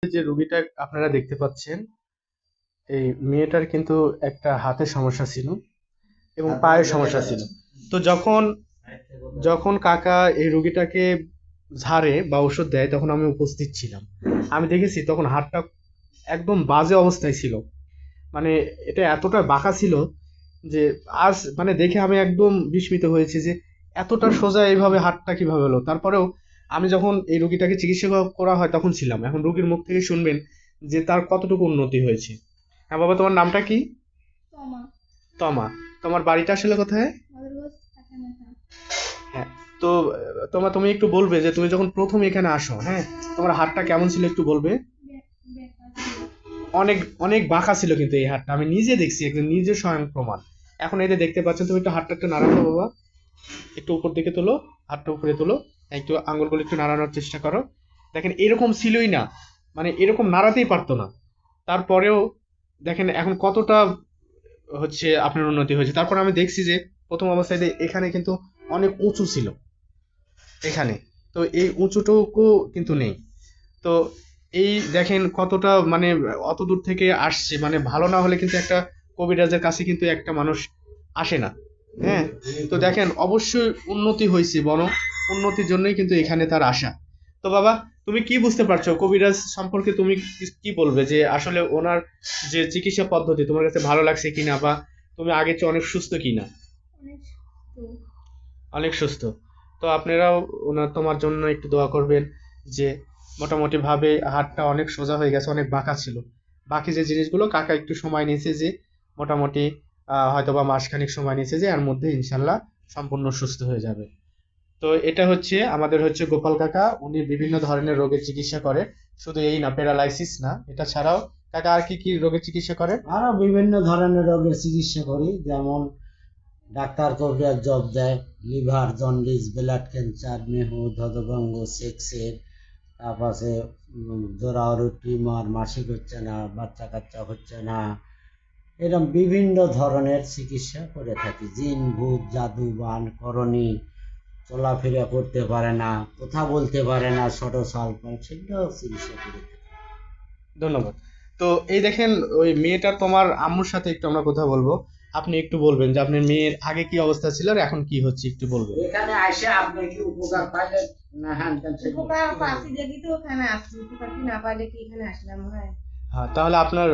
যে রোগীটা আপনারা দেখতে পাচ্ছেন, এই মেয়েটার কিন্তু একটা হাতের সমস্যা ছিল এবং পায়ের সমস্যা ছিল। তো যখন যখন কাকা এই রোগীটাকে ঝাড়ে বা ওষুধ দেয় তখন আমি উপস্থিত ছিলাম। আমি দেখেছি তখন হাতটা একদম বাজে অবস্থায় ছিল। মানে এটা এতটা বাঁকা ছিল যে আজ মানে দেখে আমি একদম বিস্মিত হয়েছি যে এতটা সোজা এইভাবে হাতটা কিভাবে হলো। তারপরেও আমি যখন এই রোগীটাকে চিকিৎসা করা হয় তখন ছিলাম। এখন রোগীর মুখ থেকে শুনবেন যে তার কতটুকু উন্নতি হয়েছে। হ্যাঁ বাবা, তোমার নামটা কি? তমা। তমা। তোমার বাড়িটা আসলে কোথায়? মাদারগঞ্জ কাঁচামাথা। হ্যাঁ। তো তুমি একটু বলবে যে তুমি যখন প্রথম এখানে আসো, হ্যাঁ, তোমার হাতটা কেমন ছিল একটু বলবে? বেকার ছিল। অনেক অনেক বাঁকা ছিল কিন্তু এই হাতটা আমি নিজে দেখছি, একদম নিজে স্বয়ং প্রমাণ। এখন এই যে দেখতে পাচ্ছেন, তুমি একটু হাতটা একটু নাড়াতো বাবা, একটু উপর দিকে তোলো, হাতটা উপরে তোলো, একটু আঙ্গুলগুলো একটু নাড়ানোর চেষ্টা করো। দেখেন এরকম ছিলই না, মানে এরকম নাড়াতেই পারতো না। তারপরেও দেখেন এখন কতটা হচ্ছে আপনার উন্নতি হয়েছে। তারপর আমি দেখছি যে প্রথম অবস্থায় এখানে কিন্তু অনেক উঁচু ছিল এখানে, তো এই উঁচুটুকু কিন্তু নেই। তো এই দেখেন কতটা মানে অত দূর থেকে আসছে, মানে ভালো না হলে কিন্তু একটা কবিরাজের কাছে কিন্তু একটা মানুষ আসে না। হ্যাঁ, তো দেখেন অবশ্যই উন্নতি হয়েছে, বরং উন্নতির জন্যই কিন্তু এখানে তার আসা। তো বাবা, তুমি কি বুঝতে পারছো কবিরাজ সম্পর্কে? তুমি কি বলবে যে আসলে ওনার যে চিকিৎসা পদ্ধতি তোমার কাছে ভালো লাগছে কিনা, বা তুমি আগের চেয়ে অনেক সুস্থ কিনা? অনেক সুস্থ। অনেক সুস্থ। তো আপনারাও তোমার জন্য একটু দোয়া করবেন যে মোটামুটি ভাবে হাতটা অনেক সোজা হয়ে গেছে, অনেক বাঁকা ছিল। বাকি যে জিনিসগুলো কাকা একটু সময় নিয়েছে, যে মোটামুটি হয়তোবা মাসখানেক সময় নিয়েছে, যে এর মধ্যে ইনশাল্লাহ সম্পূর্ণ সুস্থ হয়ে যাবে। তো এটা হচ্ছে আমাদের হচ্ছে গোপাল কাকা, উনি বিভিন্ন ধরনের রোগের চিকিৎসা করে। শুধু এই না, প্যারালাইসিস না, এটা ছাড়াও কাকা আর কি কি রোগের চিকিৎসা করে? আরো বিভিন্ন ধরনের রোগের চিকিৎসা করি, যেমন ডাক্তার কবিরাজ জব দেয় লিভার, জন্ডিস, ব্লাড ক্যান্সার, মেহু, ধদভঙ্গ, সেক্সের, তারপরে জরায়ু টিউমার, মাসিক হচ্ছে না, বাচ্চা কাচ্চা হচ্ছে না, এরকম বিভিন্ন ধরনের চিকিৎসা করে থাকি। জিন, ভূত, জাদু, বান, করণী, চলাফেরা করতে পারে না, কথা বলতে পারে না, ছোট স্বল্প, সেগুলো চিকিৎসা করে থাকি। ধন্যবাদ। তো এই দেখেন, ওই মেয়েটার তোমার আম্মুর সাথে একটু আমরা কথা বলবো। আপনি একটু বলবেন যে আপনার মেয়ের আগে কি অবস্থা ছিল আর এখন কি হচ্ছে, একটু বলবেন। এখানে আইসে আপনি কি উপকার পাইলেন না? হ্যাঁ, উপকার পাচ্ছি দেখি তো ওখানে আসছি, উপকার কি না পাইলে কি এখানে আসলাম হয়। হ্যাঁ, তাহলে আপনার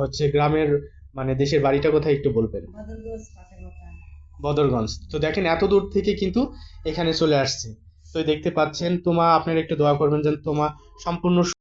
হচ্ছে গ্রামের মানে দেশের বাড়িটা কোথায় একটু বলবেন? মাদারগঞ্জ কাঁচামাথা। বদরগঞ্জ। তো দেখেন এত দূর থেকে কিন্তু এখানে চলে আসছে। তো দেখতে পাচ্ছেন, তোমা আপনার একটু দোয়া করবেন যেন তোমা সম্পূর্ণ